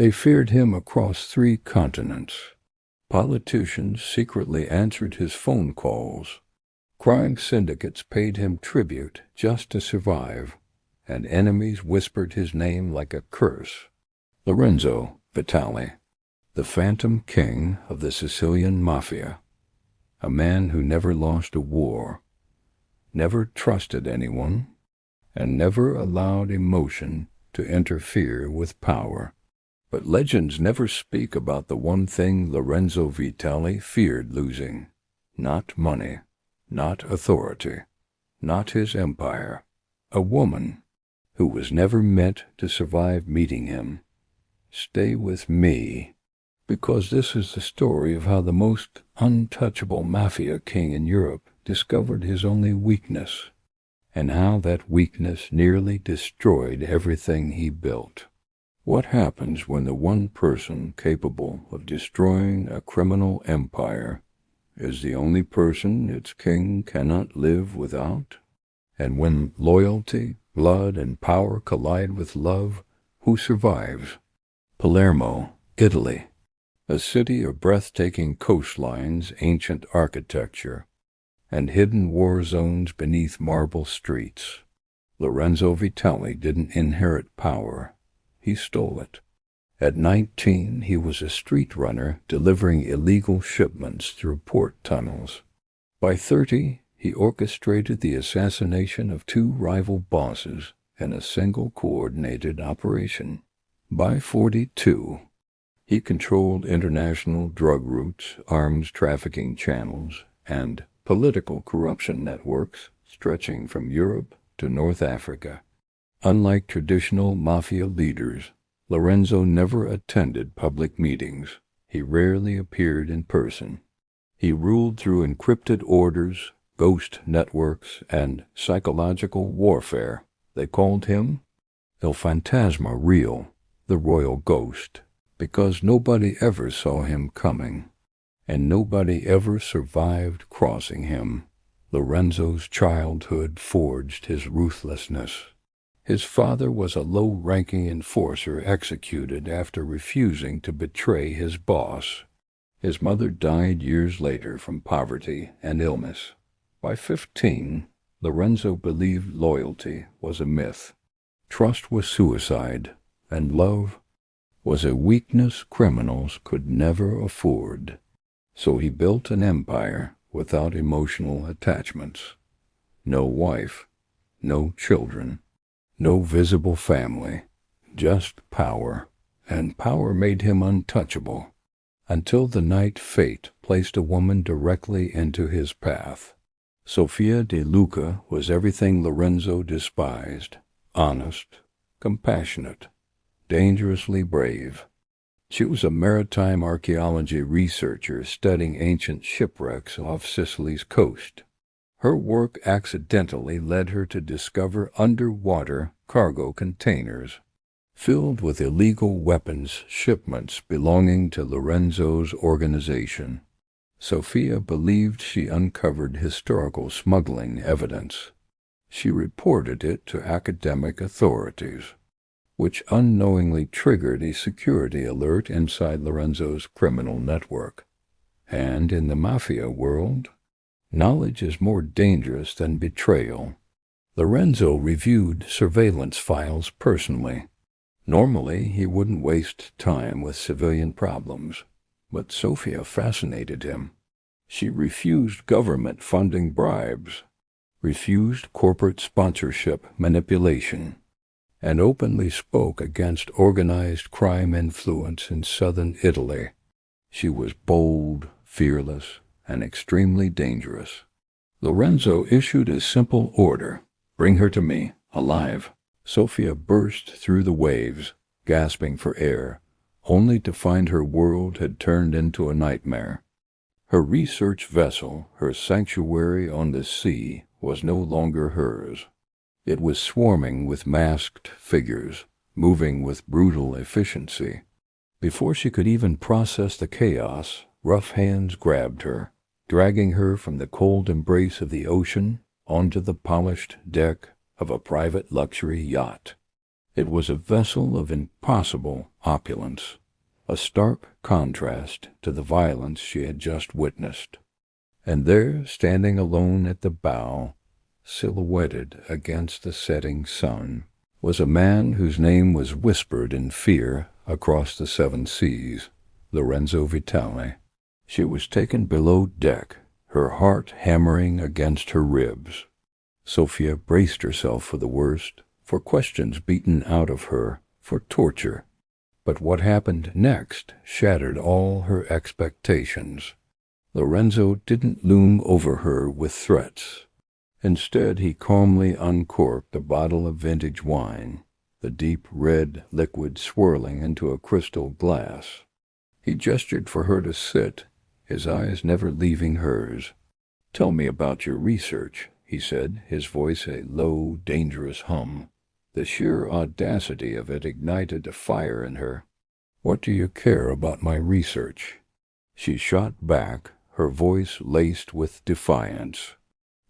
They feared him across 3 continents. Politicians secretly answered his phone calls. Crime syndicates paid him tribute just to survive, and enemies whispered his name like a curse. Lorenzo Vitali, the Phantom King of the Sicilian Mafia, a man who never lost a war, never trusted anyone, and never allowed emotion to interfere with power. But legends never speak about the one thing Lorenzo Vitali feared losing. Not money, not authority, not his empire. A woman who was never meant to survive meeting him. Stay with me, because this is the story of how the most untouchable mafia king in Europe discovered his only weakness, and how that weakness nearly destroyed everything he built. What happens when the one person capable of destroying a criminal empire is the only person its king cannot live without? And when loyalty, blood, and power collide with love, who survives? Palermo, Italy, a city of breathtaking coastlines, ancient architecture, and hidden war zones beneath marble streets. Lorenzo Vitali didn't inherit power. He stole it. At 19, he was a street runner delivering illegal shipments through port tunnels. By 30, he orchestrated the assassination of 2 rival bosses in a single coordinated operation. By 42, he controlled international drug routes, arms trafficking channels, and political corruption networks stretching from Europe to North Africa. Unlike traditional mafia leaders, Lorenzo never attended public meetings. He rarely appeared in person. He ruled through encrypted orders, ghost networks, and psychological warfare. They called him Il Fantasma Real, the royal ghost, because nobody ever saw him coming, and nobody ever survived crossing him. Lorenzo's childhood forged his ruthlessness. His father was a low-ranking enforcer executed after refusing to betray his boss. His mother died years later from poverty and illness. By 15, Lorenzo believed loyalty was a myth. Trust was suicide, and love was a weakness criminals could never afford. So he built an empire without emotional attachments. No wife, no children, no visible family, just power. And power made him untouchable, until the night fate placed a woman directly into his path. Sofia de Luca was everything Lorenzo despised: honest, compassionate, dangerously brave. She was a maritime archaeology researcher studying ancient shipwrecks off Sicily's coast. Her work accidentally led her to discover underwater cargo containers filled with illegal weapons shipments belonging to Lorenzo's organization. Sofia believed she uncovered historical smuggling evidence. She reported it to academic authorities, which unknowingly triggered a security alert inside Lorenzo's criminal network. And in the mafia world, knowledge is more dangerous than betrayal. Lorenzo reviewed surveillance files personally. Normally, he wouldn't waste time with civilian problems, but Sofia fascinated him. She refused government funding bribes, refused corporate sponsorship manipulation, and openly spoke against organized crime influence in southern Italy. She was bold, fearless, and extremely dangerous. Lorenzo issued a simple order: "Bring her to me, alive." Sofia burst through the waves, gasping for air, only to find her world had turned into a nightmare. Her research vessel, her sanctuary on the sea, was no longer hers. It was swarming with masked figures, moving with brutal efficiency. Before she could even process the chaos, rough hands grabbed her, dragging her from the cold embrace of the ocean onto the polished deck of a private luxury yacht. It was a vessel of impossible opulence, a stark contrast to the violence she had just witnessed. And there, standing alone at the bow, silhouetted against the setting sun, was a man whose name was whispered in fear across the 7 seas, Lorenzo Vitali. She was taken below deck, her heart hammering against her ribs. Sofia braced herself for the worst, for questions beaten out of her, for torture. But what happened next shattered all her expectations. Lorenzo didn't loom over her with threats. Instead, he calmly uncorked a bottle of vintage wine, the deep red liquid swirling into a crystal glass. He gestured for her to sit, his eyes never leaving hers. "Tell me about your research," he said, his voice a low, dangerous hum. The sheer audacity of it ignited a fire in her. "What do you care about my research?" She shot back, her voice laced with defiance.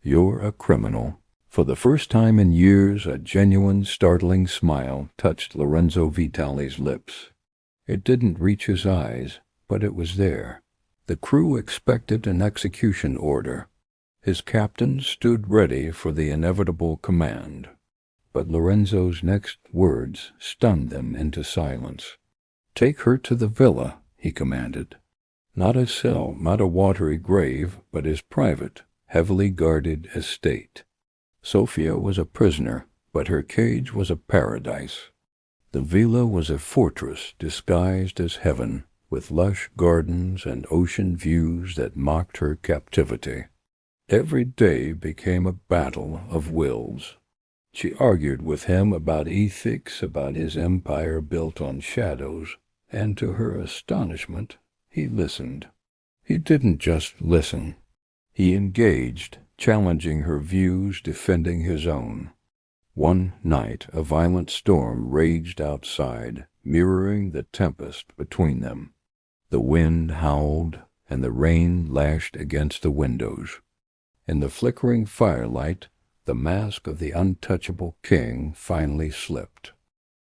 "You're a criminal." For the first time in years, a genuine, startling smile touched Lorenzo Vitali's lips. It didn't reach his eyes, but it was there. The crew expected an execution order. His captain stood ready for the inevitable command. But Lorenzo's next words stunned them into silence. "Take her to the villa," he commanded. Not a cell, not a watery grave, but his private, heavily guarded estate. Sofia was a prisoner, but her cage was a paradise. The villa was a fortress disguised as heaven, with lush gardens and ocean views that mocked her captivity. Every day became a battle of wills. She argued with him about ethics, about his empire built on shadows, and to her astonishment, he listened. He didn't just listen. He engaged, challenging her views, defending his own. One night, a violent storm raged outside, mirroring the tempest between them. The wind howled, and the rain lashed against the windows. In the flickering firelight, the mask of the untouchable king finally slipped.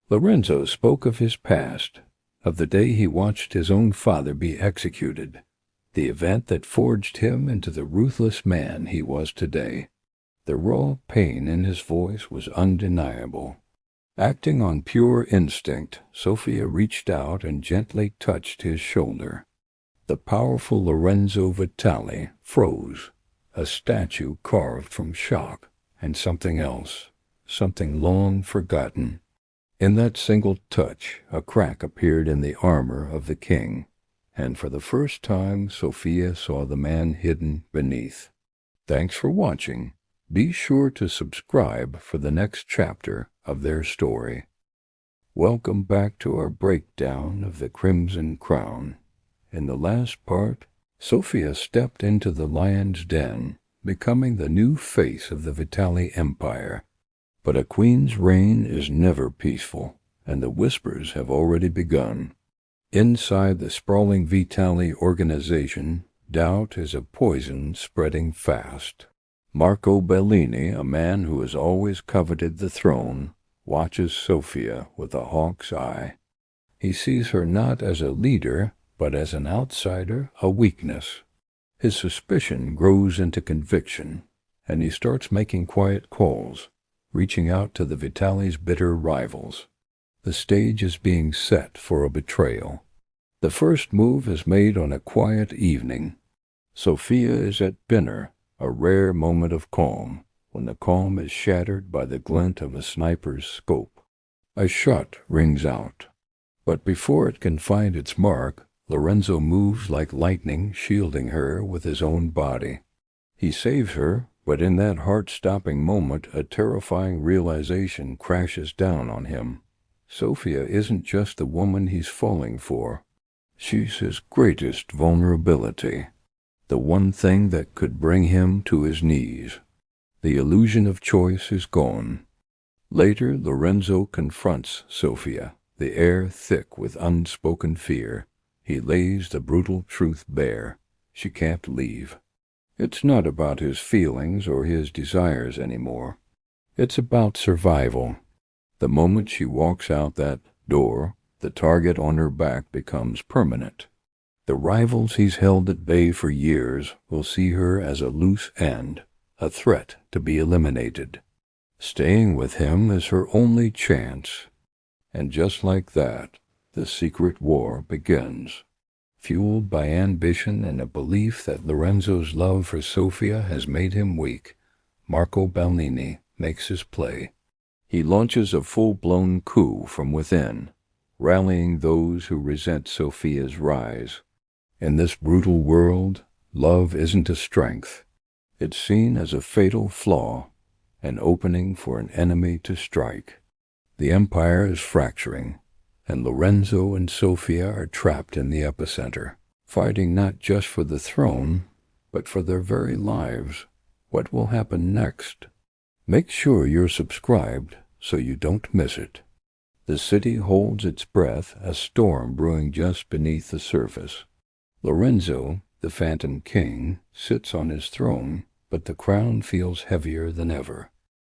Lorenzo spoke of his past, of the day he watched his own father be executed, the event that forged him into the ruthless man he was today. The raw pain in his voice was undeniable. Acting on pure instinct, Sofia reached out and gently touched his shoulder. The powerful Lorenzo Vitali froze, a statue carved from shock, and something else, something long forgotten. In that single touch, a crack appeared in the armor of the king, and for the first time Sofia saw the man hidden beneath. Thanks for watching. Be sure to subscribe for the next chapter of their story. Welcome back to our breakdown of the Crimson Crown. In the last part, Sofia stepped into the lion's den, becoming the new face of the Vitali Empire. But a queen's reign is never peaceful, and the whispers have already begun. Inside the sprawling Vitali organization, doubt is a poison spreading fast. Marco Bellini, a man who has always coveted the throne, watches Sofia with a hawk's eye. He sees her not as a leader, but as an outsider, a weakness. His suspicion grows into conviction, and he starts making quiet calls, reaching out to the Vitali's bitter rivals. The stage is being set for a betrayal. The first move is made on a quiet evening. Sofia is at dinner, a rare moment of calm, when the calm is shattered by the glint of a sniper's scope. A shot rings out. But before it can find its mark, Lorenzo moves like lightning, shielding her with his own body. He saves her, but in that heart-stopping moment, a terrifying realization crashes down on him. Sofia isn't just the woman he's falling for. She's his greatest vulnerability, the one thing that could bring him to his knees. The illusion of choice is gone. Later, Lorenzo confronts Sofia, the air thick with unspoken fear. He lays the brutal truth bare. She can't leave. It's not about his feelings or his desires anymore. It's about survival. The moment she walks out that door, the target on her back becomes permanent. The rivals he's held at bay for years will see her as a loose end, a threat to be eliminated. Staying with him is her only chance. And just like that, the secret war begins. Fueled by ambition and a belief that Lorenzo's love for Sofia has made him weak, Marco Bellini makes his play. He launches a full-blown coup from within, rallying those who resent Sofia's rise. In this brutal world, love isn't a strength. It's seen as a fatal flaw, an opening for an enemy to strike. The empire is fracturing, and Lorenzo and Sofia are trapped in the epicenter, fighting not just for the throne, but for their very lives. What will happen next? Make sure you're subscribed so you don't miss it. The city holds its breath, a storm brewing just beneath the surface. Lorenzo, the Phantom King, sits on his throne, but the crown feels heavier than ever.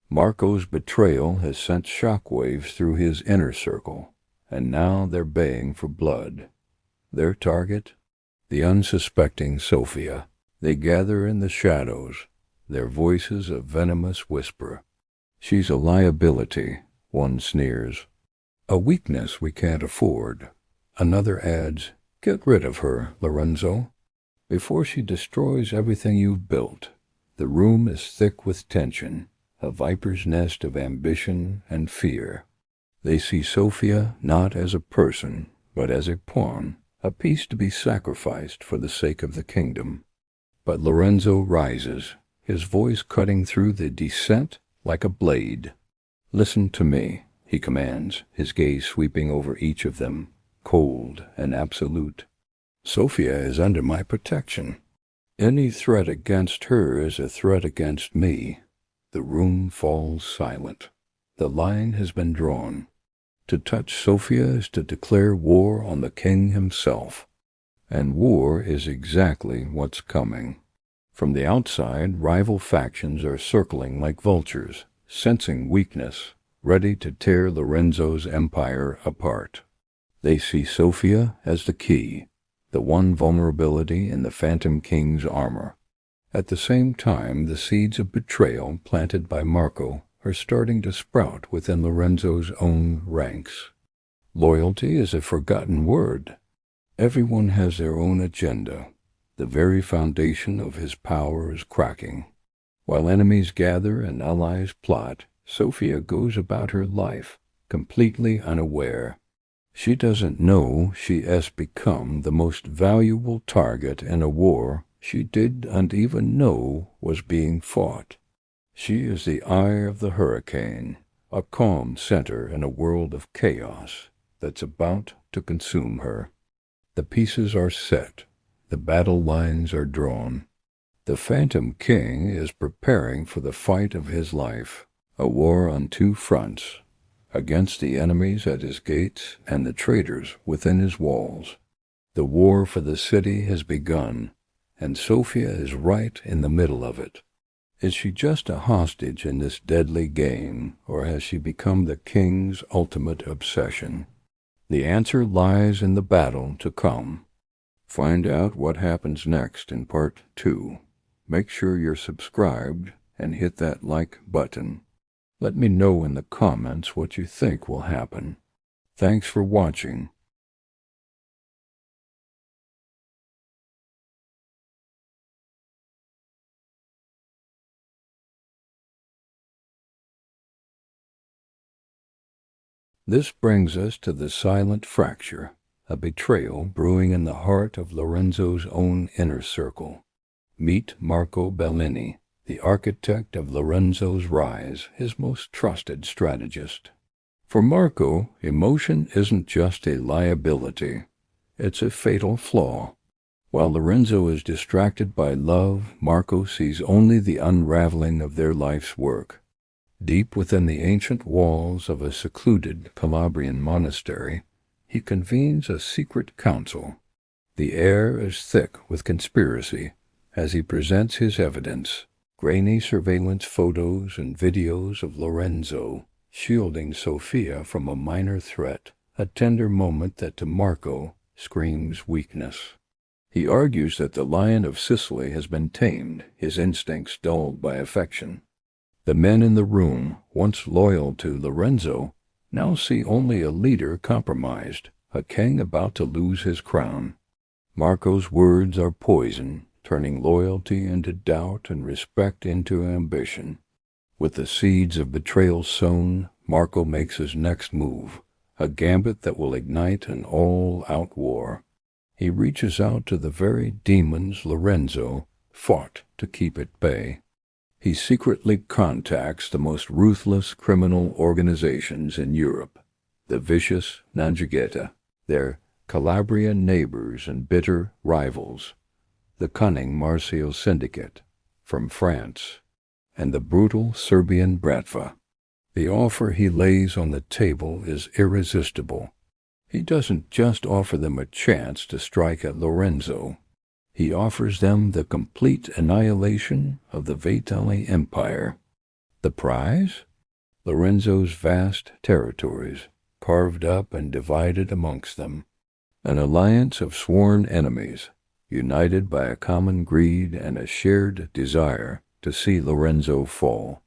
Marco's betrayal has sent shockwaves through his inner circle, and now they're baying for blood. Their target? The unsuspecting Sofia. They gather in the shadows, their voices a venomous whisper. She's a liability, one sneers. A weakness we can't afford. Another adds, get rid of her, Lorenzo, before she destroys everything you've built. The room is thick with tension, a viper's nest of ambition and fear. They see Sofia not as a person, but as a pawn, a piece to be sacrificed for the sake of the kingdom. But Lorenzo rises, his voice cutting through the dissent like a blade. Listen to me, he commands, his gaze sweeping over each of them, cold and absolute. Sofia is under my protection. Any threat against her is a threat against me. The room falls silent. The line has been drawn. To touch Sofia is to declare war on the king himself. And war is exactly what's coming. From the outside, rival factions are circling like vultures, sensing weakness, ready to tear Lorenzo's empire apart. They see Sofia as the key, the one vulnerability in the Phantom King's armor. At the same time, the seeds of betrayal planted by Marco are starting to sprout within Lorenzo's own ranks. Loyalty is a forgotten word. Everyone has their own agenda. The very foundation of his power is cracking. While enemies gather and allies plot, Sofia goes about her life, completely unaware. She doesn't know she has become the most valuable target in a war she didn't even know was being fought. She is the eye of the hurricane, a calm center in a world of chaos that's about to consume her. The pieces are set. The battle lines are drawn. The Phantom King is preparing for the fight of his life, a war on two fronts, against the enemies at his gates and the traitors within his walls. The war for the city has begun, and Sofia is right in the middle of it. Is she just a hostage in this deadly game, or has she become the king's ultimate obsession? The answer lies in the battle to come. Find out what happens next in Part 2. Make sure you're subscribed and hit that like button. Let me know in the comments what you think will happen. Thanks for watching. This brings us to the silent fracture, a betrayal brewing in the heart of Lorenzo's own inner circle. Meet Marco Bellini, the architect of Lorenzo's rise, his most trusted strategist. For Marco, emotion isn't just a liability, it's a fatal flaw. While Lorenzo is distracted by love, Marco sees only the unraveling of their life's work. Deep within the ancient walls of a secluded Calabrian monastery, he convenes a secret council. The air is thick with conspiracy as he presents his evidence, grainy surveillance photos and videos of Lorenzo, shielding Sophia from a minor threat, a tender moment that to Marco screams weakness. He argues that the lion of Sicily has been tamed, his instincts dulled by affection. The men in the room, once loyal to Lorenzo, now see only a leader compromised, a king about to lose his crown. Marco's words are poison, turning loyalty into doubt and respect into ambition. With the seeds of betrayal sown, Marco makes his next move, a gambit that will ignite an all-out war. He reaches out to the very demons Lorenzo fought to keep at bay. He secretly contacts the most ruthless criminal organizations in Europe, the vicious 'Ndrangheta, their Calabrian neighbors and bitter rivals, the cunning Marcio Syndicate from France, and the brutal Serbian Bratva. The offer he lays on the table is irresistible. He doesn't just offer them a chance to strike at Lorenzo. He offers them the complete annihilation of the Vitali Empire. The prize? Lorenzo's vast territories, carved up and divided amongst them. An alliance of sworn enemies, united by a common greed and a shared desire to see Lorenzo fall.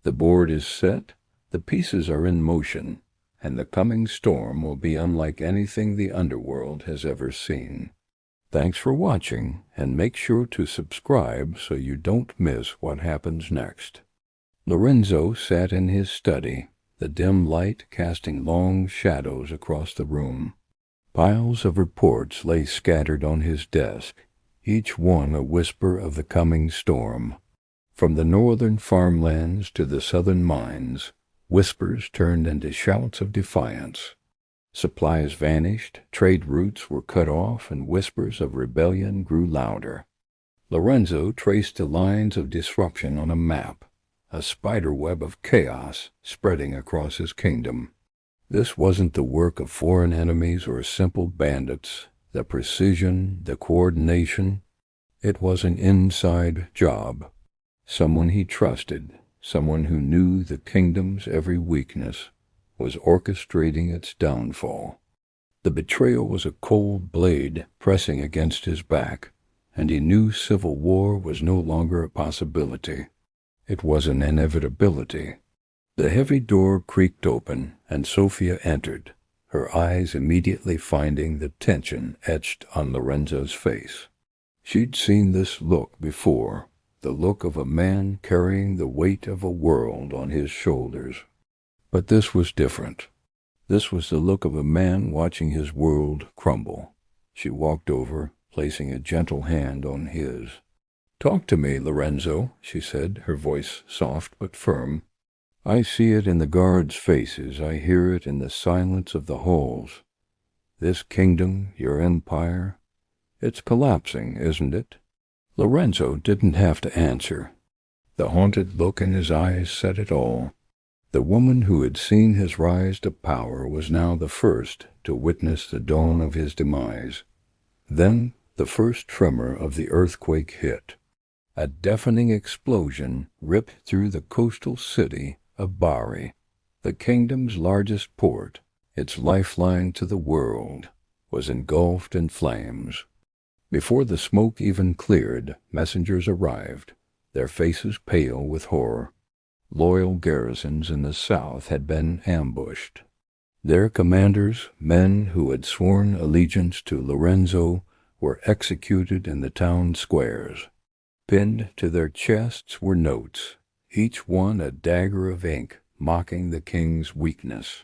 The board is set, the pieces are in motion, and the coming storm will be unlike anything the underworld has ever seen. Thanks for watching, and make sure to subscribe so you don't miss what happens next. Lorenzo sat in his study, the dim light casting long shadows across the room. Piles of reports lay scattered on his desk, each one a whisper of the coming storm. From the northern farmlands to the southern mines, whispers turned into shouts of defiance. Supplies vanished, trade routes were cut off, and whispers of rebellion grew louder. Lorenzo traced the lines of disruption on a map, a spiderweb of chaos spreading across his kingdom. This wasn't the work of foreign enemies or simple bandits, the precision, the coordination. It was an inside job. Someone he trusted, someone who knew the kingdom's every weakness, was orchestrating its downfall. The betrayal was a cold blade pressing against his back, and he knew civil war was no longer a possibility. It was an inevitability. The heavy door creaked open, and Sophia entered, her eyes immediately finding the tension etched on Lorenzo's face. She'd seen this look before, the look of a man carrying the weight of a world on his shoulders. But this was different. This was the look of a man watching his world crumble. She walked over, placing a gentle hand on his. "Talk to me, Lorenzo," she said, her voice soft but firm. "I see it in the guards' faces. I hear it in the silence of the halls. This kingdom, your empire, it's collapsing, isn't it?" Lorenzo didn't have to answer. The haunted look in his eyes said it all. The woman who had seen his rise to power was now the first to witness the dawn of his demise. Then the first tremor of the earthquake hit. A deafening explosion ripped through the coastal city of Bari. The kingdom's largest port, its lifeline to the world, was engulfed in flames. Before the smoke even cleared, messengers arrived, their faces pale with horror. Loyal garrisons in the south had been ambushed. Their commanders, men who had sworn allegiance to Lorenzo, were executed in the town squares. Pinned to their chests were notes, each one a dagger of ink mocking the king's weakness.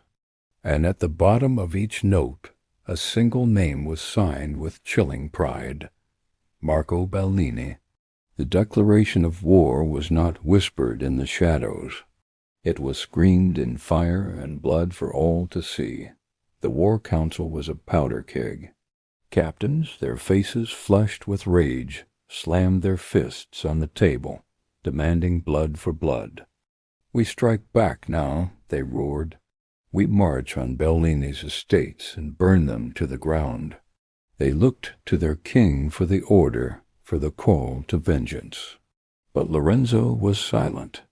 And at the bottom of each note, a single name was signed with chilling pride: Marco Bellini. The declaration of war was not whispered in the shadows. It was screamed in fire and blood for all to see. The war council was a powder keg. Captains, their faces flushed with rage, slammed their fists on the table, demanding blood for blood. "We strike back now," they roared. "We march on Bellini's estates and burn them to the ground." They looked to their king for the order, for the call to vengeance. But Lorenzo was silent.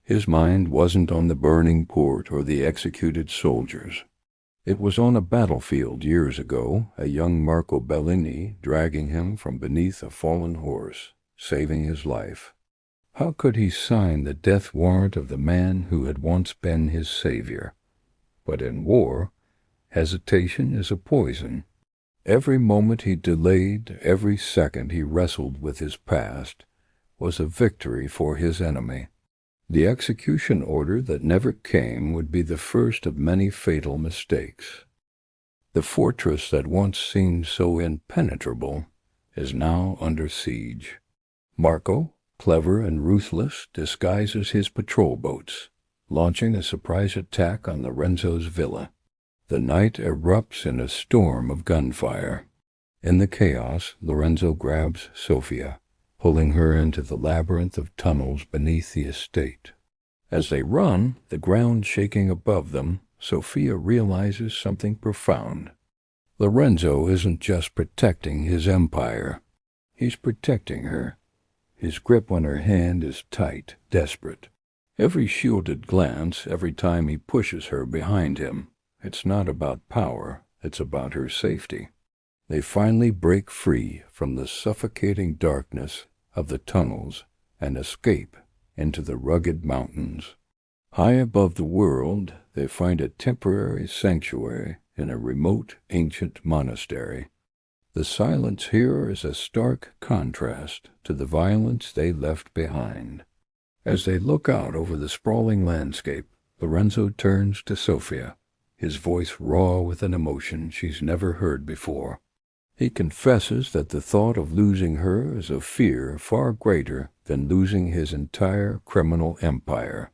His mind wasn't on the burning port or the executed soldiers. It was on a battlefield years ago, a young Marco Bellini dragging him from beneath a fallen horse, saving his life. How could he sign the death warrant of the man who had once been his savior? But in war, hesitation is a poison. Every moment he delayed, every second he wrestled with his past, was a victory for his enemy. The execution order that never came would be the first of many fatal mistakes. The fortress that once seemed so impenetrable is now under siege. Marco, clever and ruthless, disguises his patrol boats, launching a surprise attack on Lorenzo's villa. The night erupts in a storm of gunfire. In the chaos, Lorenzo grabs Sofia, pulling her into the labyrinth of tunnels beneath the estate. As they run, the ground shaking above them, Sofia realizes something profound. Lorenzo isn't just protecting his empire. He's protecting her. His grip on her hand is tight, desperate. Every shielded glance, every time he pushes her behind him, it's not about power, it's about her safety. They finally break free from the suffocating darkness of the tunnels and escape into the rugged mountains. High above the world, they find a temporary sanctuary in a remote ancient monastery. The silence here is a stark contrast to the violence they left behind. As they look out over the sprawling landscape, Lorenzo turns to Sofia, his voice raw with an emotion she's never heard before. He confesses that the thought of losing her is a fear far greater than losing his entire criminal empire.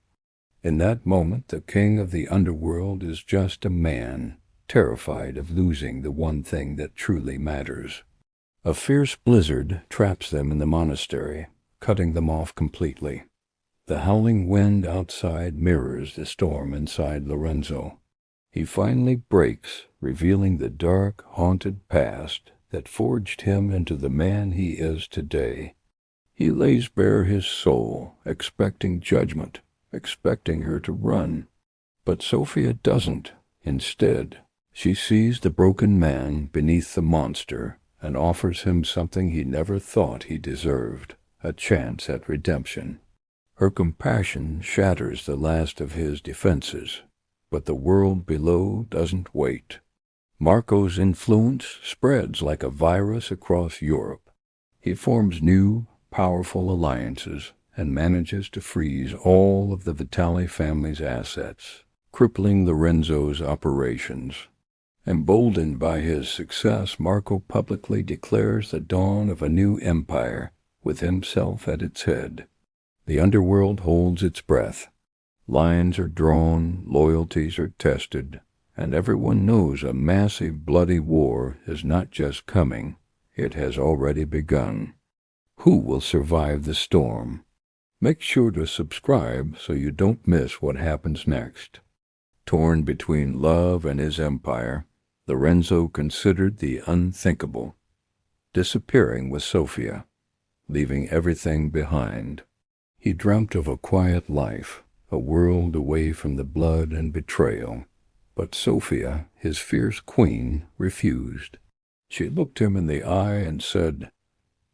In that moment, the king of the underworld is just a man, terrified of losing the one thing that truly matters. A fierce blizzard traps them in the monastery, cutting them off completely. The howling wind outside mirrors the storm inside Lorenzo. He finally breaks, revealing the dark, haunted past that forged him into the man he is today. He lays bare his soul, expecting judgment, expecting her to run. But Sofia doesn't. Instead, she sees the broken man beneath the monster and offers him something he never thought he deserved, a chance at redemption. Her compassion shatters the last of his defenses, but the world below doesn't wait. Marco's influence spreads like a virus across Europe. He forms new, powerful alliances and manages to freeze all of the Vitali family's assets, crippling Lorenzo's operations. Emboldened by his success, Marco publicly declares the dawn of a new empire, with himself at its head. The underworld holds its breath. Lines are drawn, loyalties are tested, and everyone knows a massive bloody war is not just coming, it has already begun. Who will survive the storm? Make sure to subscribe so you don't miss what happens next. Torn between love and his empire, Lorenzo considered the unthinkable, disappearing with Sofia, leaving everything behind. He dreamt of a quiet life, a world away from the blood and betrayal. But Sofia, his fierce queen, refused. She looked him in the eye and said,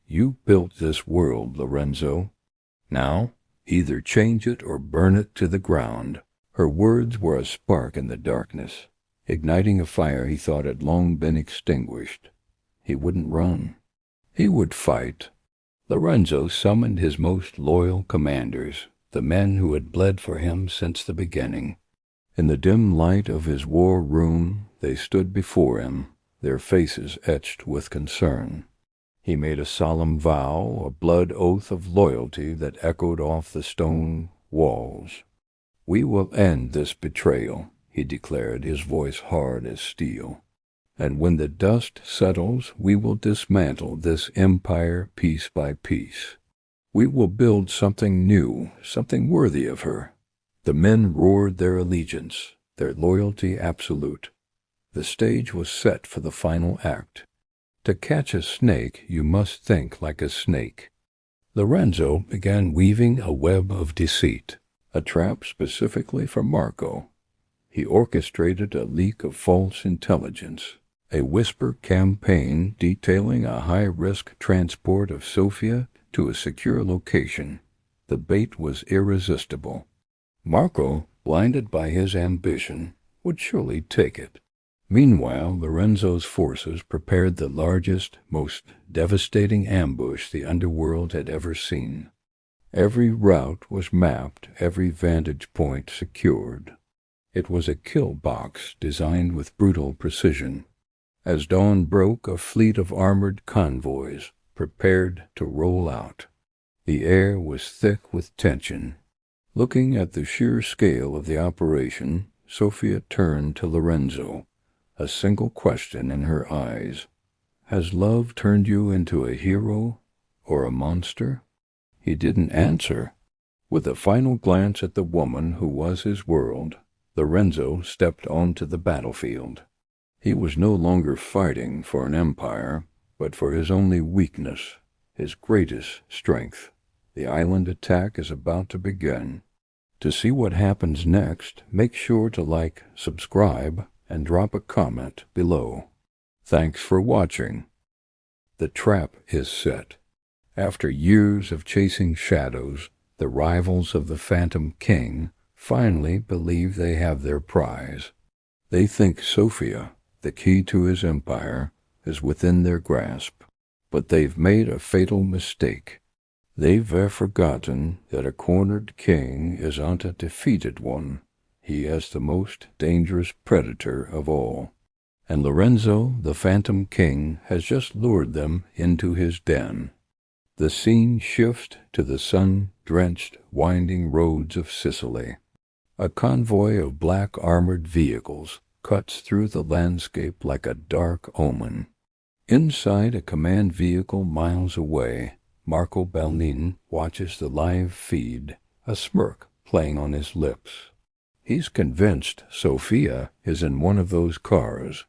"You built this world, Lorenzo. Now, either change it or burn it to the ground." Her words were a spark in the darkness, igniting a fire he thought had long been extinguished. He wouldn't run. He would fight. Lorenzo summoned his most loyal commanders, the men who had bled for him since the beginning. In the dim light of his war room, they stood before him, their faces etched with concern. He made a solemn vow, a blood oath of loyalty that echoed off the stone walls. "We will end this betrayal," he declared, his voice hard as steel. "And when the dust settles, we will dismantle this empire piece by piece. We will build something new, something worthy of her." The men roared their allegiance, their loyalty absolute. The stage was set for the final act. To catch a snake, you must think like a snake. Lorenzo began weaving a web of deceit. a trap specifically for Marco. He orchestrated a leak of false intelligence, a whisper campaign detailing a high-risk transport of Sofia to a secure location. The bait was irresistible. Marco, blinded by his ambition, would surely take it. Meanwhile, Lorenzo's forces prepared the largest, most devastating ambush the underworld had ever seen. Every route was mapped, every vantage point secured. It was a kill box designed with brutal precision. As dawn broke, a fleet of armored convoys prepared to roll out. The air was thick with tension. Looking at the sheer scale of the operation, Sofia turned to Lorenzo, a single question in her eyes. "Has love turned you into a hero or a monster?" He didn't answer. With a final glance at the woman who was his world, Lorenzo stepped onto the battlefield. He was no longer fighting for an empire, but for his only weakness, his greatest strength. The island attack is about to begin. To see what happens next, make sure to like, subscribe, and drop a comment below. Thanks for watching. The trap is set. After years of chasing shadows, the rivals of the Phantom King finally believe they have their prize. They think Sofia, the key to his empire, is within their grasp. But they've made a fatal mistake. They've forgotten that a cornered king isn't a defeated one. He is the most dangerous predator of all. And Lorenzo, the Phantom King, has just lured them into his den. The scene shifts to the sun-drenched, winding roads of Sicily. A convoy of black armored vehicles cuts through the landscape like a dark omen. Inside a command vehicle miles away, Marco Belnin watches the live feed, a smirk playing on his lips. He's convinced Sofia is in one of those cars.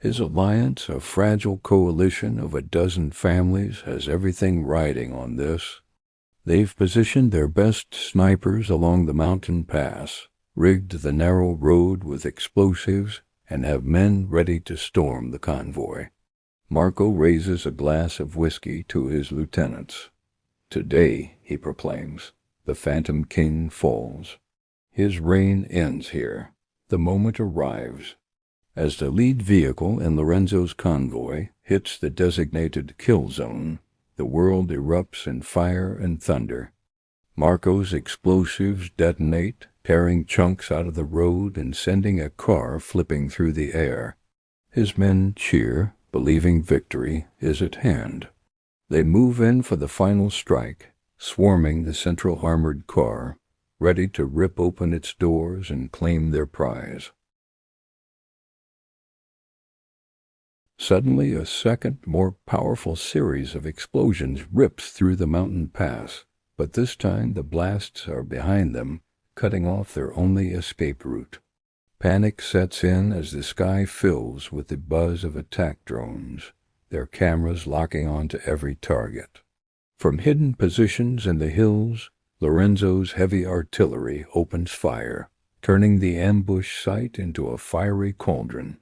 His alliance, a fragile coalition of a dozen families, has everything riding on this. They've positioned their best snipers along the mountain pass, rigged the narrow road with explosives, and have men ready to storm the convoy. Marco raises a glass of whiskey to his lieutenants. "Today," he proclaims, "the Phantom King falls. His reign ends here. The moment arrives." As the lead vehicle in Lorenzo's convoy hits the designated kill zone, the world erupts in fire and thunder. Marco's explosives detonate, tearing chunks out of the road and sending a car flipping through the air. His men cheer, believing victory is at hand. They move in for the final strike, swarming the central armored car, ready to rip open its doors and claim their prize. Suddenly, a second, more powerful series of explosions rips through the mountain pass, but this time the blasts are behind them, cutting off their only escape route. Panic sets in as the sky fills with the buzz of attack drones, their cameras locking onto every target. From hidden positions in the hills, Lorenzo's heavy artillery opens fire, turning the ambush site into a fiery cauldron.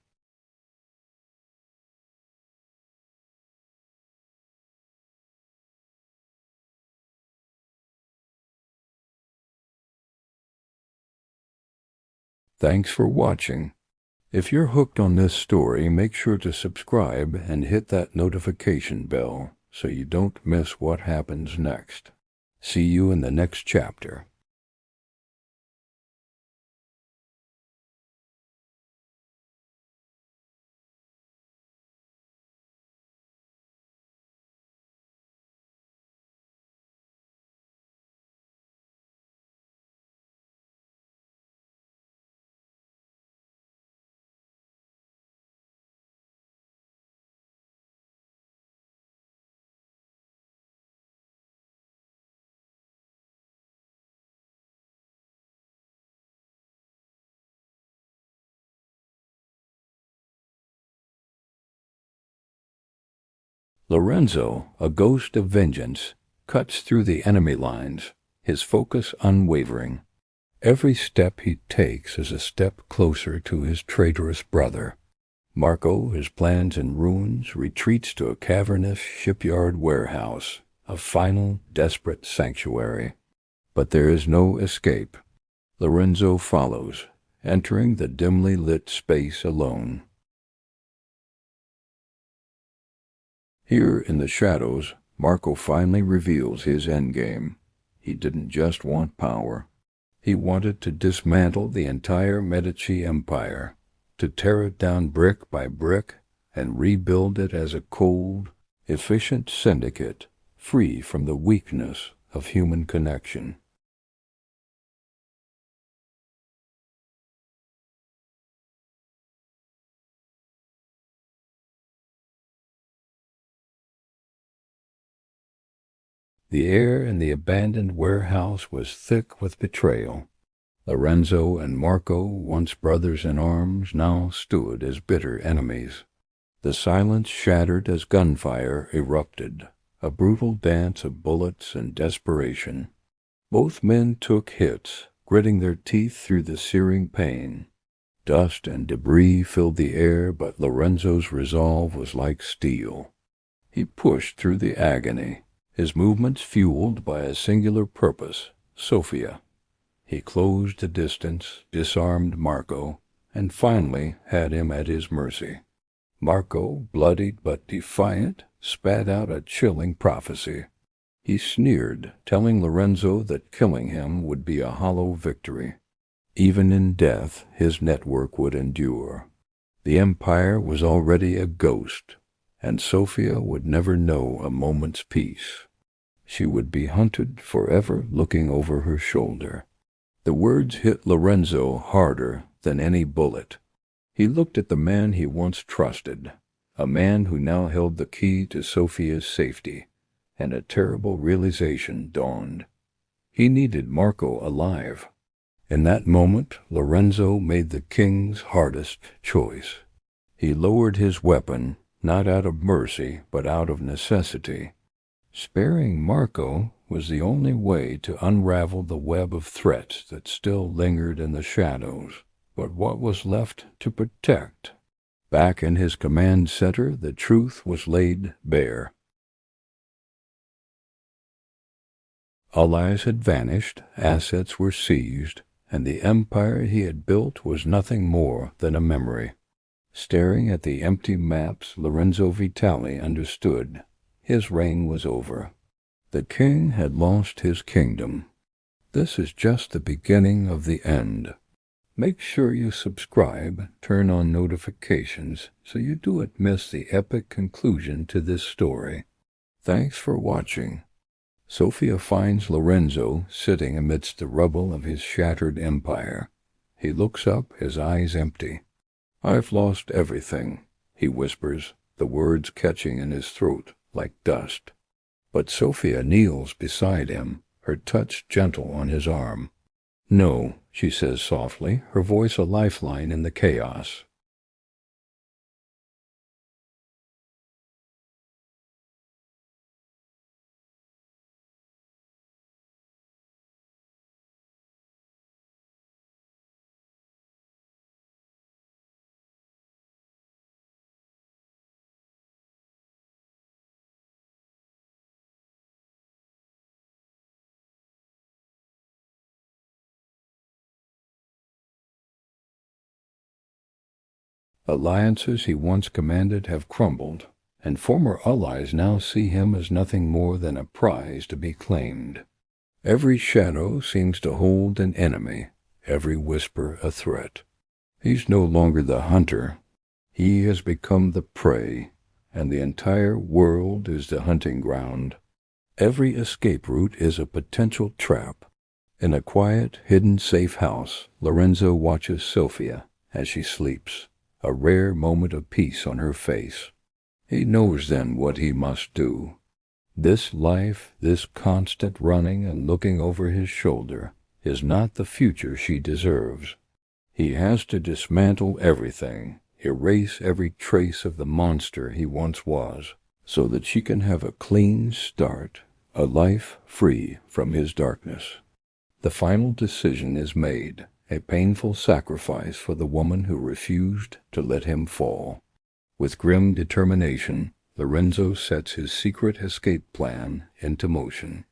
Thanks for watching. If you're hooked on this story, make sure to subscribe and hit that notification bell so you don't miss what happens next. See you in the next chapter. Lorenzo, a ghost of vengeance, cuts through the enemy lines, his focus unwavering. Every step he takes is a step closer to his traitorous brother. Marco, his plans in ruins, retreats to a cavernous shipyard warehouse, a final, desperate sanctuary. But there is no escape. Lorenzo follows, entering the dimly lit space alone. Here in the shadows, Marco finally reveals his endgame. He didn't just want power. He wanted to dismantle the entire Medici Empire, to tear it down brick by brick and rebuild it as a cold, efficient syndicate, free from the weakness of human connection. The air in the abandoned warehouse was thick with betrayal. Lorenzo and Marco, once brothers in arms, now stood as bitter enemies. The silence shattered as gunfire erupted, a brutal dance of bullets and desperation. Both men took hits, gritting their teeth through the searing pain. Dust and debris filled the air, but Lorenzo's resolve was like steel. He pushed through the agony, his movements fueled by a singular purpose, Sofia. He closed the distance, disarmed Marco, and finally had him at his mercy. Marco, bloodied but defiant, spat out a chilling prophecy. He sneered, telling Lorenzo that killing him would be a hollow victory. Even in death, his network would endure. The Empire was already a ghost, and Sofia would never know a moment's peace. She would be hunted forever, looking over her shoulder. The words hit Lorenzo harder than any bullet. He looked at the man he once trusted, a man who now held the key to Sofia's safety, and a terrible realization dawned. He needed Marco alive. In that moment, Lorenzo made the king's hardest choice. He lowered his weapon, not out of mercy, but out of necessity. Sparing Marco was the only way to unravel the web of threats that still lingered in the shadows. But what was left to protect? Back in his command center, the truth was laid bare. Allies had vanished, assets were seized, and the empire he had built was nothing more than a memory. Staring at the empty maps, Lorenzo Vitali understood. His reign was over. The king had lost his kingdom. This is just the beginning of the end. Make sure you subscribe, turn on notifications, so you don't miss the epic conclusion to this story. Thanks for watching. Sofia finds Lorenzo sitting amidst the rubble of his shattered empire. He looks up, his eyes empty. "I've lost everything," he whispers, the words catching in his throat like dust. But Sofia kneels beside him, her touch gentle on his arm. "No," she says softly, her voice a lifeline in the chaos. Alliances he once commanded have crumbled, and former allies now see him as nothing more than a prize to be claimed. Every shadow seems to hold an enemy, every whisper a threat. He's no longer the hunter. He has become the prey, and the entire world is the hunting ground. Every escape route is a potential trap. In a quiet, hidden, safe house, Lorenzo watches Sofia as she sleeps, a rare moment of peace on her face. He knows then what he must do. This life, this constant running and looking over his shoulder, is not the future she deserves. He has to dismantle everything, erase every trace of the monster he once was, so that she can have a clean start, a life free from his darkness. The final decision is made, a painful sacrifice for the woman who refused to let him fall. With grim determination, Lorenzo sets his secret escape plan into motion.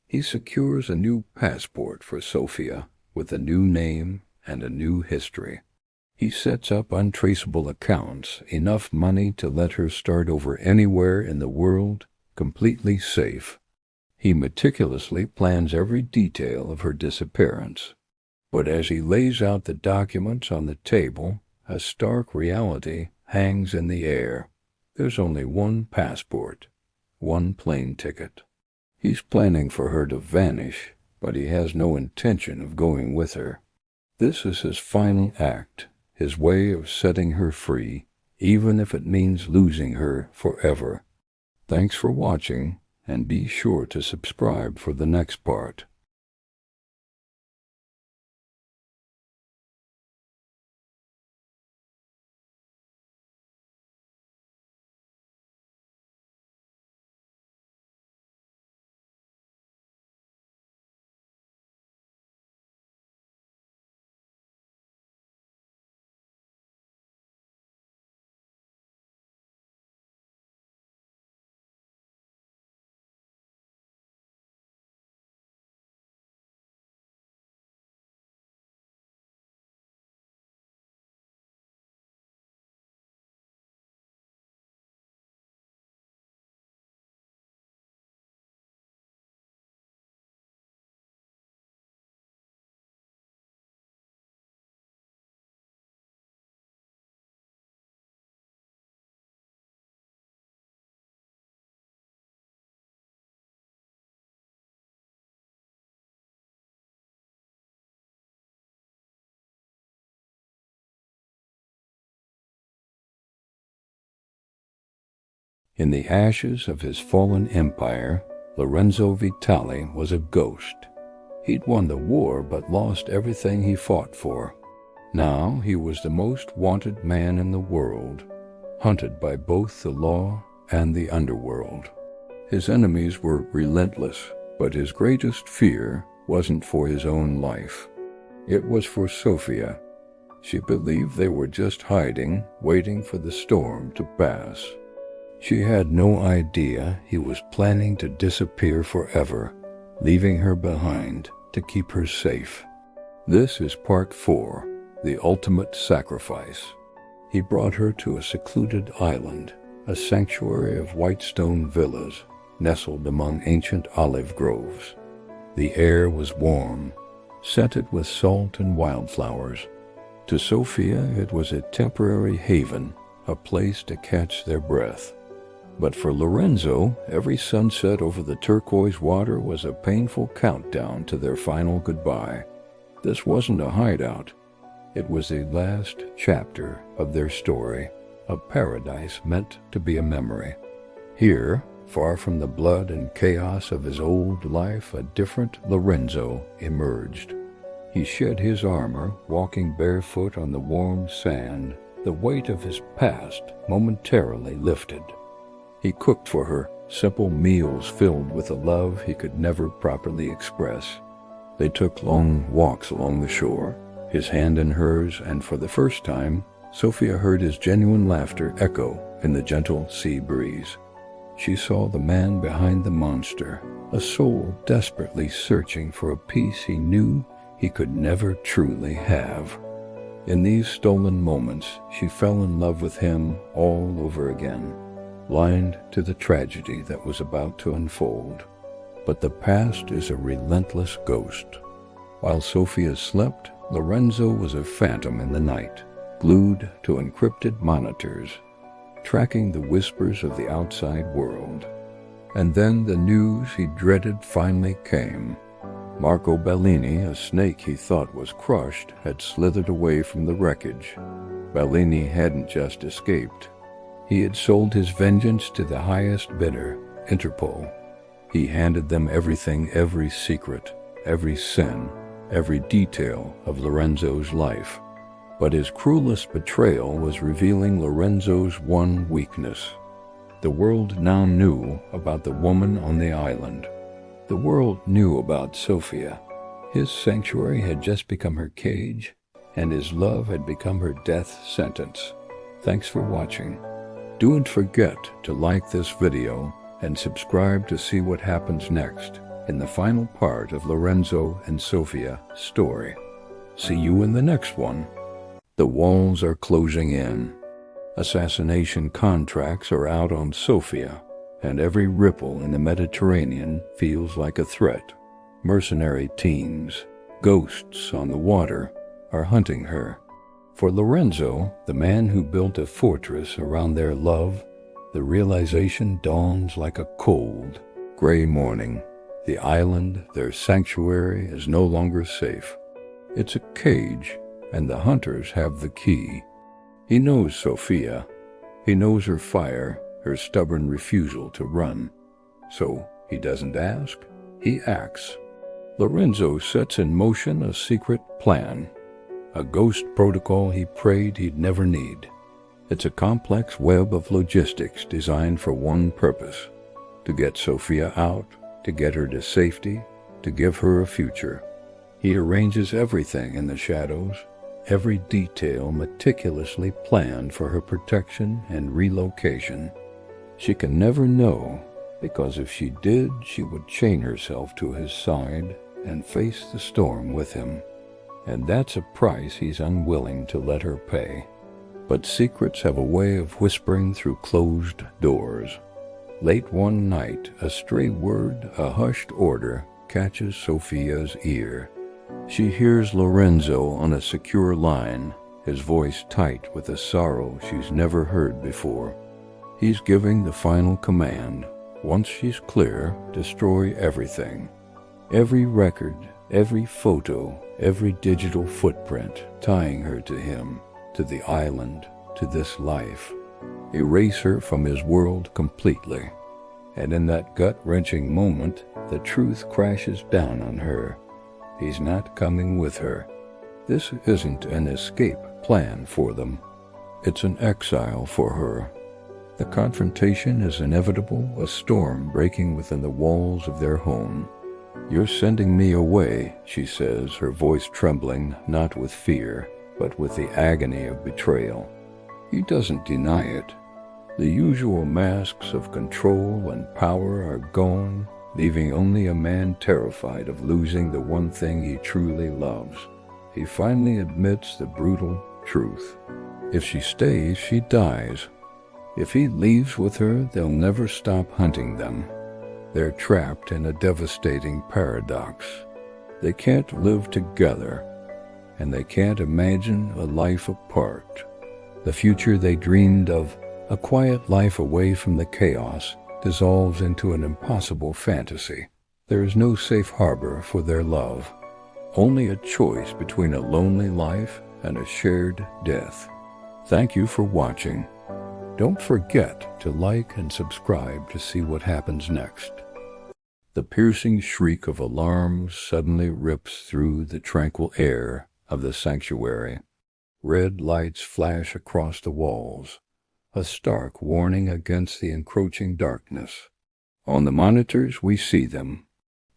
He secures a new passport for Sofia, with a new name and a new history. He sets up untraceable accounts, enough money to let her start over anywhere in the world, completely safe. He meticulously plans every detail of her disappearance. But as he lays out the documents on the table, a stark reality hangs in the air. There's only one passport, one plane ticket. He's planning for her to vanish, but he has no intention of going with her. This is his final act, his way of setting her free, even if it means losing her forever. Thanks for watching, and be sure to subscribe for the next part. In the ashes of his fallen empire, Lorenzo Vitali was a ghost. He'd won the war but lost everything he fought for. Now he was the most wanted man in the world, hunted by both the law and the underworld. His enemies were relentless, but his greatest fear wasn't for his own life. It was for Sofia. She believed they were just hiding, waiting for the storm to pass. She had no idea he was planning to disappear forever, leaving her behind to keep her safe. This is part 4, the ultimate sacrifice. He brought her to a secluded island, a sanctuary of white stone villas, nestled among ancient olive groves. The air was warm, scented with salt and wildflowers. To Sofia, it was a temporary haven, a place to catch their breath. But for Lorenzo, every sunset over the turquoise water was a painful countdown to their final goodbye. This wasn't a hideout. It was the last chapter of their story, a paradise meant to be a memory. Here, far from the blood and chaos of his old life, a different Lorenzo emerged. He shed his armor, walking barefoot on the warm sand, the weight of his past momentarily lifted. He cooked for her, simple meals filled with a love he could never properly express. They took long walks along the shore, his hand in hers, and for the first time, Sofia heard his genuine laughter echo in the gentle sea breeze. She saw the man behind the monster, a soul desperately searching for a peace he knew he could never truly have. In these stolen moments, she fell in love with him all over again, blind to the tragedy that was about to unfold. But the past is a relentless ghost. While Sofia slept, Lorenzo was a phantom in the night, glued to encrypted monitors, tracking the whispers of the outside world. And then the news he dreaded finally came. Marco Bellini, a snake he thought was crushed, had slithered away from the wreckage. Bellini hadn't just escaped. He had sold his vengeance to the highest bidder, Interpol. He handed them everything, every secret, every sin, every detail of Lorenzo's life. But his cruelest betrayal was revealing Lorenzo's one weakness. The world now knew about the woman on the island. The world knew about Sofia. His sanctuary had just become her cage, and his love had become her death sentence. Thanks for watching. Don't forget to like this video and subscribe to see what happens next in the final part of Lorenzo and Sofia's story. See you in the next one. The walls are closing in. Assassination contracts are out on Sofia, and every ripple in the Mediterranean feels like a threat. Mercenary teams, ghosts on the water, are hunting her. For Lorenzo, the man who built a fortress around their love, the realization dawns like a cold, gray morning. The island, their sanctuary, is no longer safe. It's a cage, and the hunters have the key. He knows Sofia. He knows her fire, her stubborn refusal to run. So he doesn't ask, he acts. Lorenzo sets in motion a secret plan, a ghost protocol he prayed he'd never need. It's a complex web of logistics designed for one purpose: to get Sofia out, to get her to safety, to give her a future. He arranges everything in the shadows, every detail meticulously planned for her protection and relocation. She can never know, because if she did, she would chain herself to his side and face the storm with him. And that's a price he's unwilling to let her pay. But secrets have a way of whispering through closed doors. Late one night, a stray word, a hushed order, catches Sofia's ear. She hears Lorenzo on a secure line, his voice tight with a sorrow she's never heard before. He's giving the final command. Once she's clear, destroy everything. Every record, every photo, every digital footprint tying her to him, to the island, to this life. Erase her from his world completely. And in that gut-wrenching moment, the truth crashes down on her. He's not coming with her. This isn't an escape plan for them. It's an exile for her. The confrontation is inevitable, a storm breaking within the walls of their home. "You're sending me away," she says, her voice trembling not with fear, but with the agony of betrayal. He doesn't deny it. The usual masks of control and power are gone, leaving only a man terrified of losing the one thing he truly loves. He finally admits the brutal truth. If she stays, she dies. If he leaves with her, they'll never stop hunting them. They're trapped in a devastating paradox. They can't live together, and they can't imagine a life apart. The future they dreamed of, a quiet life away from the chaos, dissolves into an impossible fantasy. There is no safe harbor for their love, only a choice between a lonely life and a shared death. Thank you for watching. Don't forget to like and subscribe to see what happens next. The piercing shriek of alarm suddenly rips through the tranquil air of the sanctuary. Red lights flash across the walls, a stark warning against the encroaching darkness. On the monitors we see them.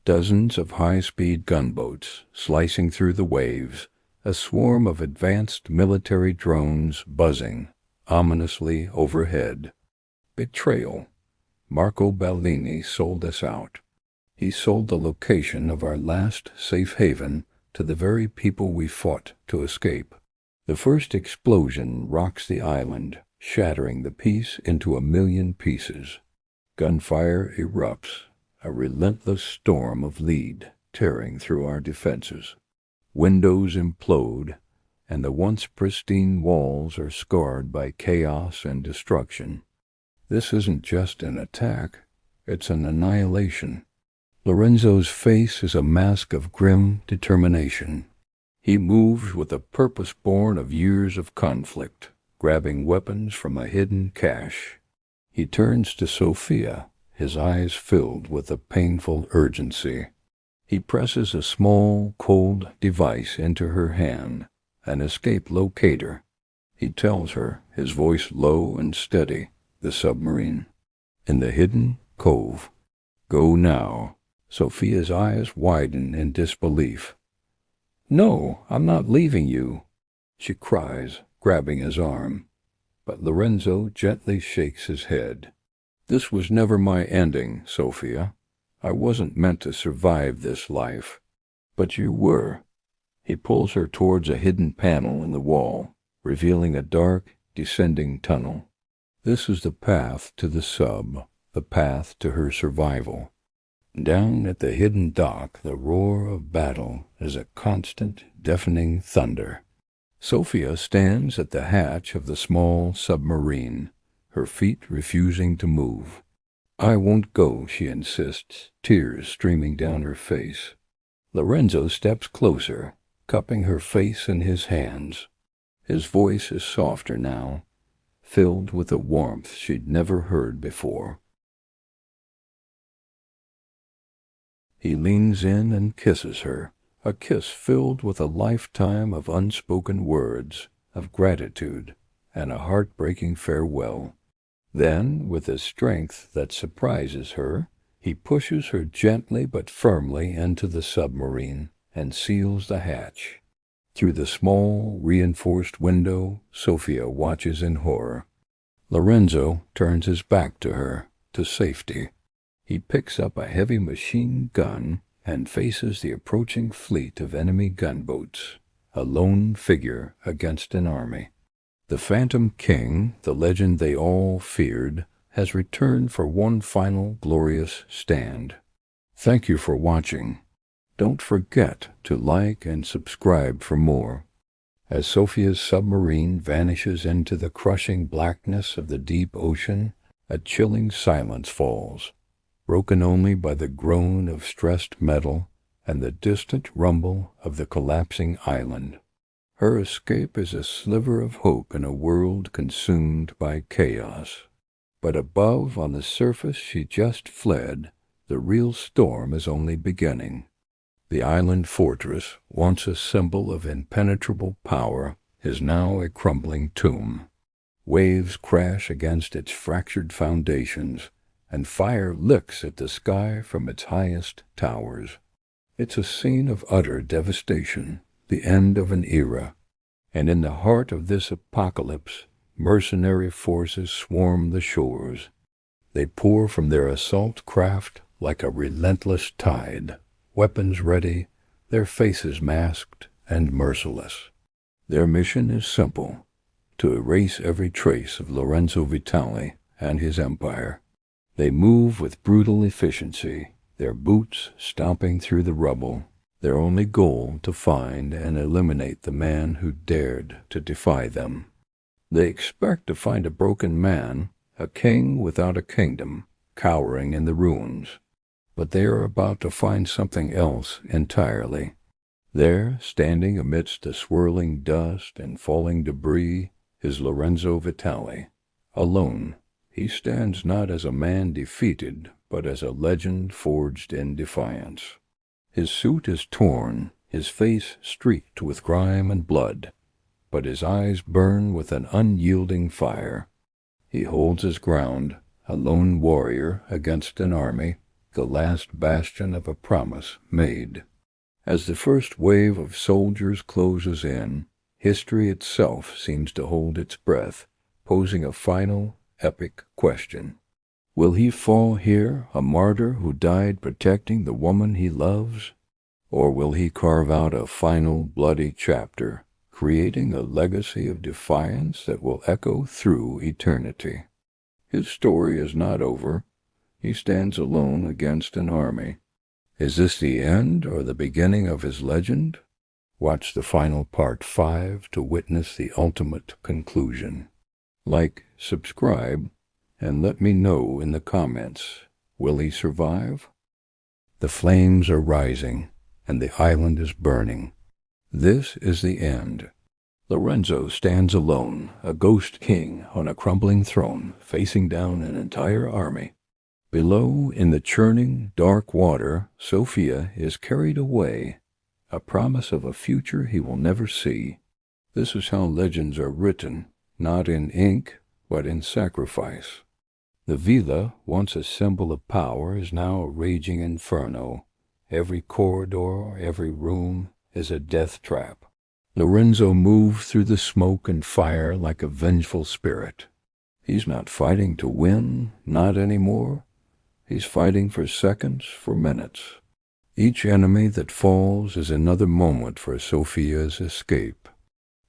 Dozens of high-speed gunboats slicing through the waves, a swarm of advanced military drones buzzing ominously overhead. Betrayal. Marco Bellini sold us out. He sold the location of our last safe haven to the very people we fought to escape. The first explosion rocks the island, shattering the peace into 1,000,000 pieces. Gunfire erupts, a relentless storm of lead tearing through our defenses. Windows implode, and the once pristine walls are scarred by chaos and destruction. This isn't just an attack, it's an annihilation. Lorenzo's face is a mask of grim determination. He moves with a purpose born of years of conflict, grabbing weapons from a hidden cache. He turns to Sofia, his eyes filled with a painful urgency. He presses a small, cold device into her hand, an escape locator. He tells her, his voice low and steady, the submarine. In the hidden cove. Go now. Sofia's eyes widen in disbelief. "No, I'm not leaving you," she cries, grabbing his arm. But Lorenzo gently shakes his head. "This was never my ending, Sophia. I wasn't meant to survive this life. But you were." He pulls her towards a hidden panel in the wall, revealing a dark, descending tunnel. This is the path to the sub, the path to her survival. Down at the hidden dock, the roar of battle is a constant, deafening thunder. Sophia stands at the hatch of the small submarine, her feet refusing to move. "I won't go," she insists, tears streaming down her face. Lorenzo steps closer, cupping her face in his hands. His voice is softer now, filled with a warmth she'd never heard before. He leans in and kisses her, a kiss filled with a lifetime of unspoken words, of gratitude, and a heartbreaking farewell. Then, with a strength that surprises her, he pushes her gently but firmly into the submarine and seals the hatch. Through the small, reinforced window, Sophia watches in horror. Lorenzo turns his back to her, to safety. He picks up a heavy machine gun and faces the approaching fleet of enemy gunboats, a lone figure against an army. The Phantom King, the legend they all feared, has returned for one final glorious stand. Thank you for watching. Don't forget to like and subscribe for more. As Sophia's submarine vanishes into the crushing blackness of the deep ocean, a chilling silence falls, broken only by the groan of stressed metal and the distant rumble of the collapsing island. Her escape is a sliver of hope in a world consumed by chaos. But above, on the surface she just fled, the real storm is only beginning. The island fortress, once a symbol of impenetrable power, is now a crumbling tomb. Waves crash against its fractured foundations, and fire licks at the sky from its highest towers. It's a scene of utter devastation, the end of an era. And in the heart of this apocalypse, mercenary forces swarm the shores. They pour from their assault craft like a relentless tide, weapons ready, their faces masked and merciless. Their mission is simple: to erase every trace of Lorenzo Vitali and his empire. They move with brutal efficiency, their boots stomping through the rubble, their only goal to find and eliminate the man who dared to defy them. They expect to find a broken man, a king without a kingdom, cowering in the ruins. But they are about to find something else entirely. There, standing amidst the swirling dust and falling debris, is Lorenzo Vitali. Alone, he stands not as a man defeated, but as a legend forged in defiance. His suit is torn, his face streaked with grime and blood, but his eyes burn with an unyielding fire. He holds his ground, a lone warrior against an army, the last bastion of a promise made. As the first wave of soldiers closes in, history itself seems to hold its breath, posing a final, epic question. Will he fall here, a martyr who died protecting the woman he loves? Or will he carve out a final, bloody chapter, creating a legacy of defiance that will echo through eternity? His story is not over. He stands alone against an army. Is this the end or the beginning of his legend? Watch the final part 5 to witness the ultimate conclusion. Like, subscribe, and let me know in the comments, will he survive? The flames are rising, and the island is burning. This is the end. Lorenzo stands alone, a ghost king on a crumbling throne, facing down an entire army. Below, in the churning, dark water, Sophia is carried away, a promise of a future he will never see. This is how legends are written, not in ink, but in sacrifice. The villa, once a symbol of power, is now a raging inferno. Every corridor, every room is a death trap. Lorenzo moved through the smoke and fire like a vengeful spirit. He's not fighting to win, not anymore. He's fighting for seconds, for minutes. Each enemy that falls is another moment for Sophia's escape.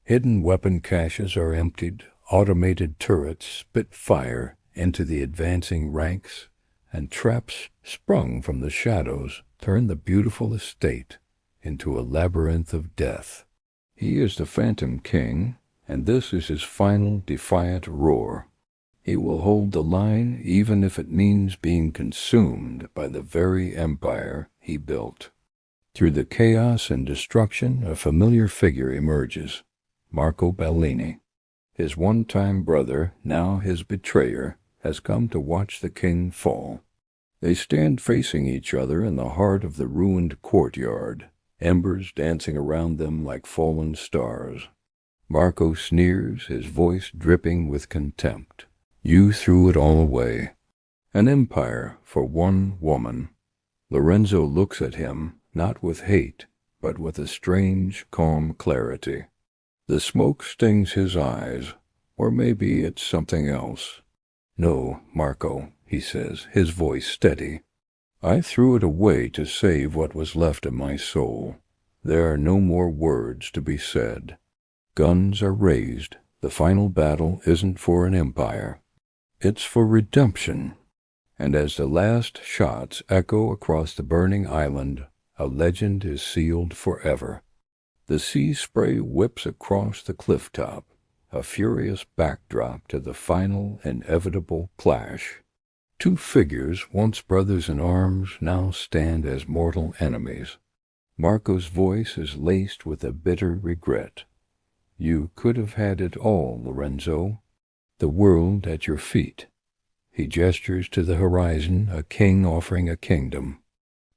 Hidden weapon caches are emptied, automated turrets spit fire into the advancing ranks, and traps sprung from the shadows turn the beautiful estate into a labyrinth of death. He is the Phantom King, and this is his final defiant roar. He will hold the line even if it means being consumed by the very empire he built. Through the chaos and destruction, a familiar figure emerges, Marco Bellini. His one-time brother, now his betrayer, has come to watch the king fall. They stand facing each other in the heart of the ruined courtyard, embers dancing around them like fallen stars. Marco sneers, his voice dripping with contempt. You threw it all away. An empire for one woman. Lorenzo looks at him, not with hate, but with a strange, calm clarity. The smoke stings his eyes, or maybe it's something else. No, Marco, he says, his voice steady. I threw it away to save what was left of my soul. There are no more words to be said. Guns are raised. The final battle isn't for an empire. It's for redemption. And as the last shots echo across the burning island, a legend is sealed forever. The sea spray whips across the cliff top, a furious backdrop to the final, inevitable clash. Two figures, once brothers in arms, now stand as mortal enemies. Marco's voice is laced with a bitter regret. You could have had it all, Lorenzo. The world at your feet. He gestures to the horizon, a king offering a kingdom.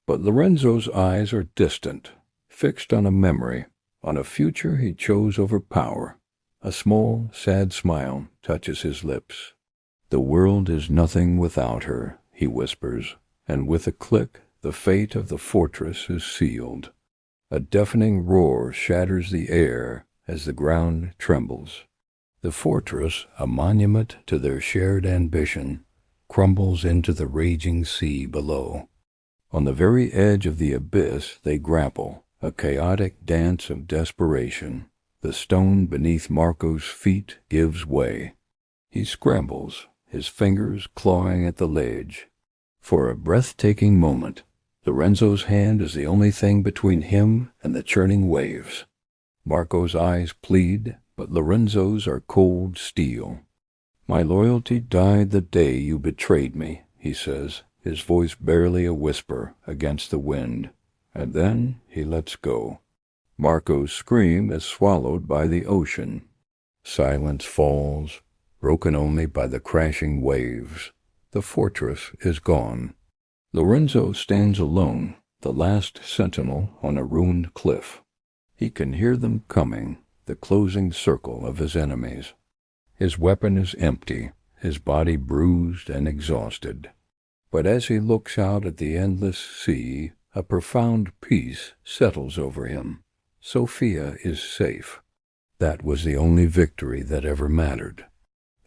But Lorenzo's eyes are distant, fixed on a memory, on a future he chose over power. A small, sad smile touches his lips. The world is nothing without her, he whispers, and with a click, the fate of the fortress is sealed. A deafening roar shatters the air as the ground trembles. The fortress, a monument to their shared ambition, crumbles into the raging sea below. On the very edge of the abyss they grapple, a chaotic dance of desperation. The stone beneath Marco's feet gives way. He scrambles, his fingers clawing at the ledge. For a breathtaking moment, Lorenzo's hand is the only thing between him and the churning waves. Marco's eyes plead, but Lorenzo's are cold steel. My loyalty died the day you betrayed me, he says, his voice barely a whisper against the wind. And then he lets go. Marco's scream is swallowed by the ocean. Silence falls, broken only by the crashing waves. The fortress is gone. Lorenzo stands alone, the last sentinel on a ruined cliff. He can hear them coming, the closing circle of his enemies. His weapon is empty, his body bruised and exhausted. But as he looks out at the endless sea, a profound peace settles over him. Sophia is safe. That was the only victory that ever mattered.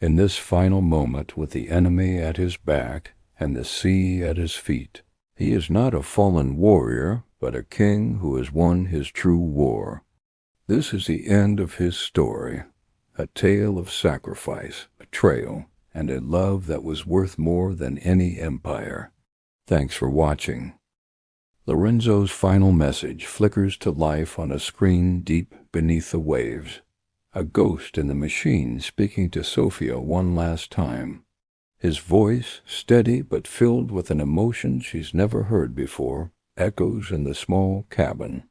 In this final moment, with the enemy at his back and the sea at his feet, he is not a fallen warrior, but a king who has won his true war. This is the end of his story, a tale of sacrifice, betrayal, and a love that was worth more than any empire. Thanks for watching. Lorenzo's final message flickers to life on a screen deep beneath the waves. A ghost in the machine speaking to Sophia one last time. His voice, steady but filled with an emotion she's never heard before, echoes in the small cabin.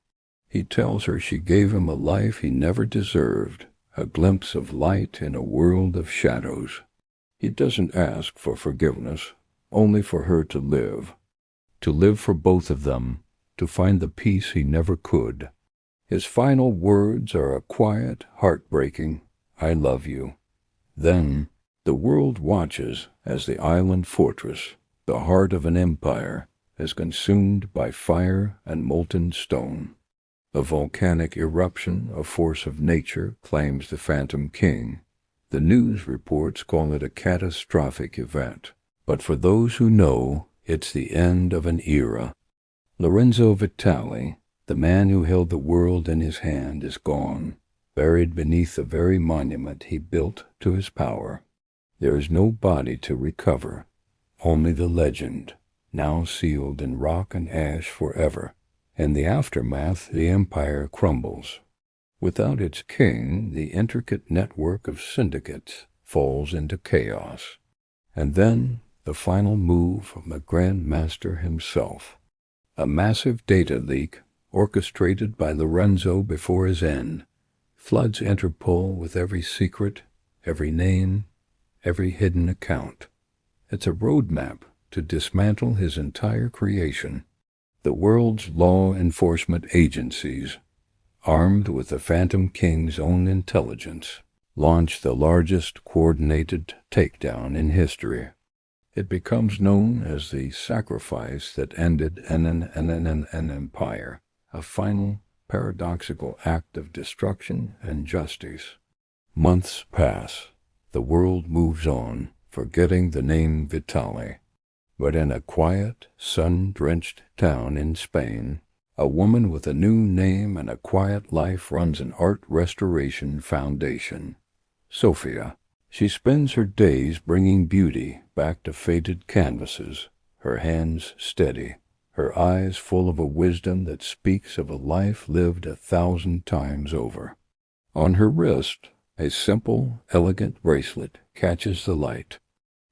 He tells her she gave him a life he never deserved, a glimpse of light in a world of shadows. He doesn't ask for forgiveness, only for her to live for both of them, to find the peace he never could. His final words are a quiet, heartbreaking, I love you. Then the world watches as the island fortress, the heart of an empire, is consumed by fire and molten stone. A volcanic eruption, a force of nature, claims the Phantom King. The news reports call it a catastrophic event. But for those who know, it's the end of an era. Lorenzo Vitali, the man who held the world in his hand, is gone, buried beneath the very monument he built to his power. There is no body to recover, only the legend, now sealed in rock and ash forever. In the aftermath, the empire crumbles. Without its king, the intricate network of syndicates falls into chaos. And then, the final move from the Grand Master himself. A massive data leak, orchestrated by Lorenzo before his end, floods Interpol with every secret, every name, every hidden account. It's a roadmap to dismantle his entire creation. The world's law enforcement agencies, armed with the Phantom King's own intelligence, launched the largest coordinated takedown in history. It becomes known as the sacrifice that ended an empire, a final, paradoxical act of destruction and justice. Months pass. The world moves on, forgetting the name Vitali. But in a quiet, sun-drenched town in Spain, a woman with a new name and a quiet life runs an art restoration foundation. Sofia. She spends her days bringing beauty back to faded canvases, her hands steady, her eyes full of a wisdom that speaks of a life lived 1,000 times over. On her wrist, a simple, elegant bracelet catches the light.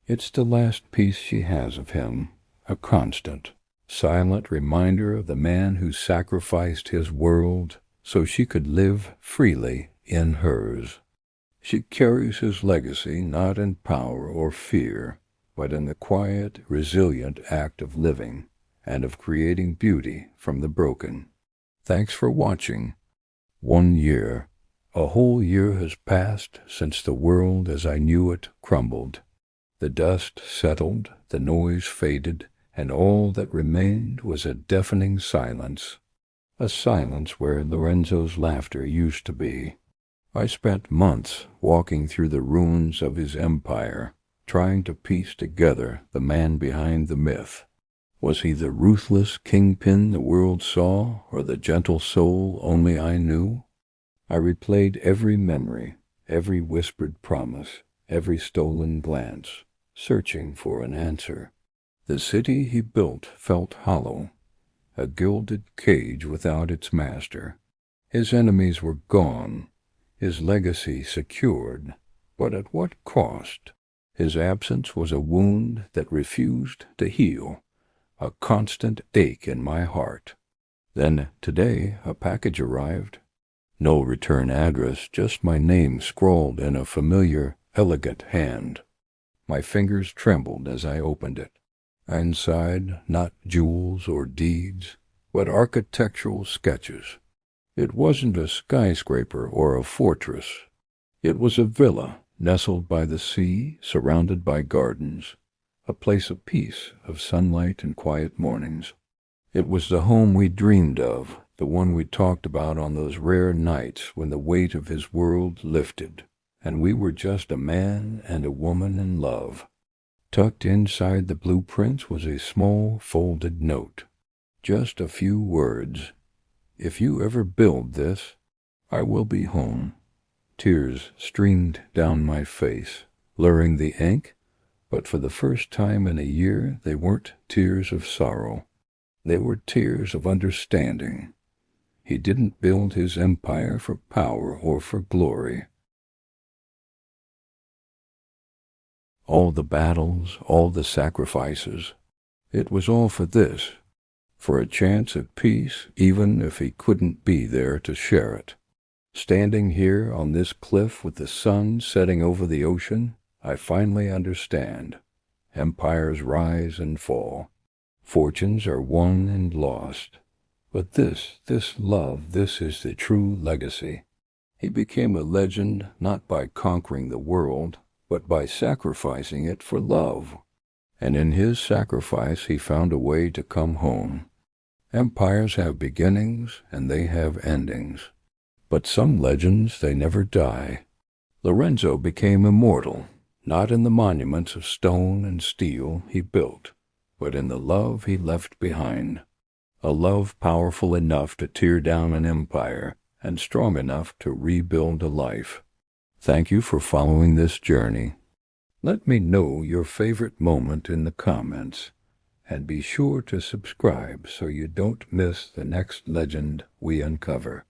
It's the last piece she has of him, a constant, silent reminder of the man who sacrificed his world so she could live freely in hers. She carries his legacy not in power or fear, but in the quiet, resilient act of living and of creating beauty from the broken. Thanks for watching. 1 year. A whole year has passed since the world as I knew it crumbled. The dust settled, the noise faded, and all that remained was a deafening silence. A silence where Lorenzo's laughter used to be. I spent months walking through the ruins of his empire, trying to piece together the man behind the myth. Was he the ruthless kingpin the world saw, or the gentle soul only I knew? I replayed every memory, every whispered promise, every stolen glance, searching for an answer. The city he built felt hollow, a gilded cage without its master. His enemies were gone, his legacy secured, but at what cost? His absence was a wound that refused to heal, a constant ache in my heart. Then, today, a package arrived. No return address, just my name scrawled in a familiar, elegant hand. My fingers trembled as I opened it. Inside, not jewels or deeds, but architectural sketches. It wasn't a skyscraper or a fortress. It was a villa, nestled by the sea, surrounded by gardens, a place of peace, of sunlight and quiet mornings. It was the home we dreamed of, the one we talked about on those rare nights when the weight of his world lifted, and we were just a man and a woman in love. Tucked inside the blueprints was a small folded note. Just a few words. If you ever build this, I will be home. Tears streamed down my face, blurring the ink, but for the first time in a year they weren't tears of sorrow. They were tears of understanding. He didn't build his empire for power or for glory. All the battles, all the sacrifices, it was all for this, for a chance at peace, even if he couldn't be there to share it. Standing here on this cliff with the sun setting over the ocean, I finally understand. Empires rise and fall. Fortunes are won and lost. But this love, this is the true legacy. He became a legend not by conquering the world, but by sacrificing it for love. And in his sacrifice he found a way to come home. Empires have beginnings and they have endings. But some legends, they never die. Lorenzo became immortal, not in the monuments of stone and steel he built, but in the love he left behind. A love powerful enough to tear down an empire and strong enough to rebuild a life. Thank you for following this journey. Let me know your favorite moment in the comments, and be sure to subscribe so you don't miss the next legend we uncover.